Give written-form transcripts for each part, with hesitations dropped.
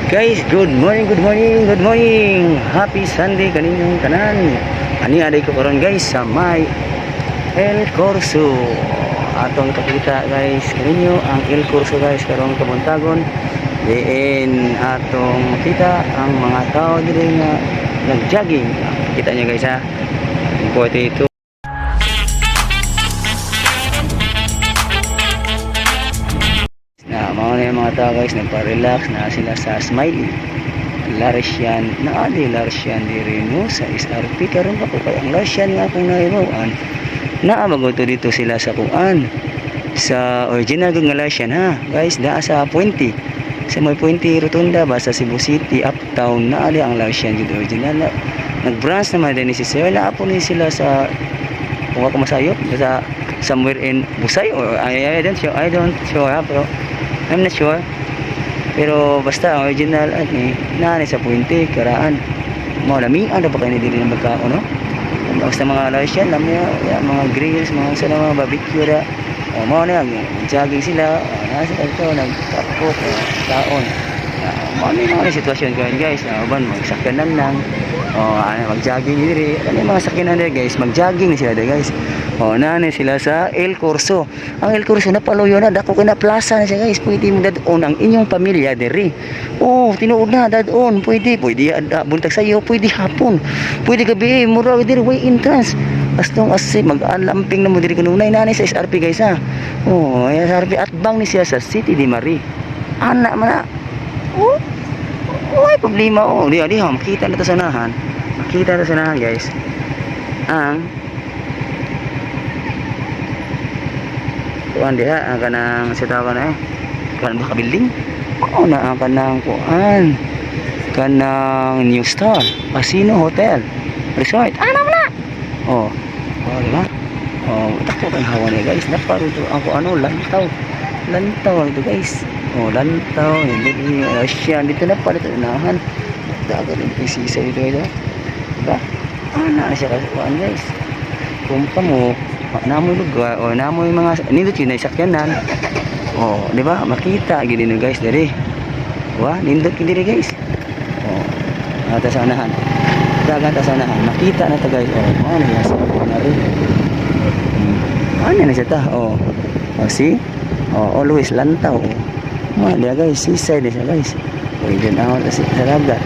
Guys, good morning, good morning, good morning. Happy Sunday kaninyong tanan. Ani aday ko karon guys sa may El Corso. Atong ipakita guys kaninyo ang El Corso guys karong kabuntagon. Diin atong makita ang mga tao diri nga nag-jogging. Kita niyo guys ha. Importante ito. Mga mga tao guys nagpa-relax na sila sa Smiley Larsian na adi Larsian diri no sa SRP karon pa ko kay ang Larsian nga akong naibawan naamago to dito sila sa kuan sa original nga Larsian ha guys naa sa Puente sa may Puente Rotunda ba sa Cebu City uptown na adi ang Larsian jud original nag-branch naman din si Sir na po ni sila sa kung ako masayop sa somewhere in Busay or I don't sure ha, pero I'm not sure. Pero basta ang original at ni nani sa Puente karaan. Mao lami ano ba kayo dili ng magkaon no? Basta mga Larsian lam ya, mga grills, mga sa mga barbecue ra. Mao na jogging sila, nasa ito nagtapok taon. Mao ni mga sitwasyon ko guys, uban magsakyanan lang. Mag-jogging diri. Ano mga sakyanan diri guys, mag-jogging ni sila diri guys. Nani sila sa El Corso. Ang El Corso na paluyo na dako na plaza na siya guys. Pwede mo dadon ang inyong pamilya diri. Tinuod na dadon. Pwede buntag sayo, pwede hapon. Pwede gabi, mura diri way entrance. Astong as mag-alamping na mo diri kanunay nani sa SRP guys ha. SRP at bang ni siya sa City de Mari. Ana man na. Ay problema di ha makita na to sa nahan. Makita na sa nahan guys. Ang kuan diha ang kanang sitawa na kuan ba ka building na ang kanang kuan kanang New Star Casino Hotel Resort ano na diba takpo kang hawa niya guys naparo ito ako lantaw ito guys lantaw hindi siya dito na pala ito unahan dagat yung pisisa dito ito diba na siya kuan guys kumpa mo namoy lugar namoy mga nindot yun ay sakyanan di ba makita gini no guys diri nindot gini guys ata sa anahan dagat sa anahan makita na to guys ano na sa nari ano na siya ta see always lantaw dia guys seaside siya guys pwede na ako sa dagat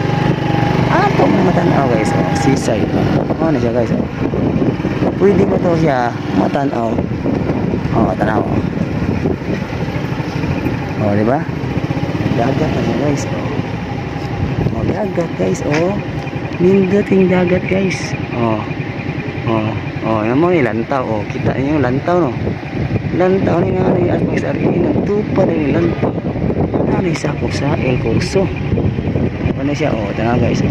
ato mga matanaw guys seaside ano siya guys pwede ko to siya matanaw tanaw diba dagat na siya guys dagat guys nindating dagat guys yan mo yung lantaw kita niyo yung lantaw no lantaw ni nga ni Asmas Ari nagtupa na yung lantaw nanay sakop sa El Corso ano siya tanaw guys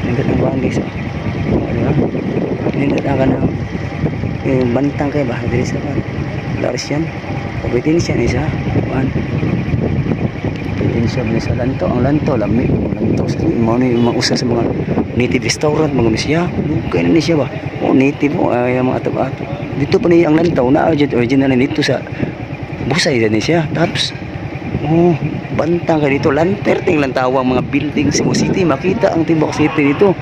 nindat ang buwan guys diba nindat ang kanang bantang kayo ba diri sa Larsian pagbitin siya ni sa buwan pagbitin siya ni sa lantaw ang lantaw lami lantaw sa mga usa sa mga native restaurant mga siya bukay na ni siya ba native yung mga ato dito pa niya ang lantaw na original na dito sa Busay na siya tapos bantang ka dito lanterting lantawang mga building sa city makita ang Tibok City dito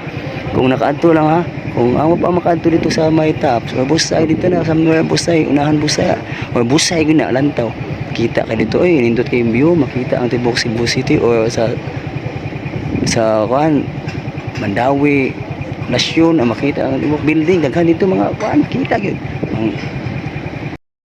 kung nakaadto lang ha kung amo pa makaadto dito sa may tops o Busay dito na sa Busay unahan Busay o Busay gina lantaw kita ka dito nindot kay view makita ang Tibok Cebu City o sa kuan Mandawi Nasyon makita ang Tibok building daghan dito mga kuan kita gyud ang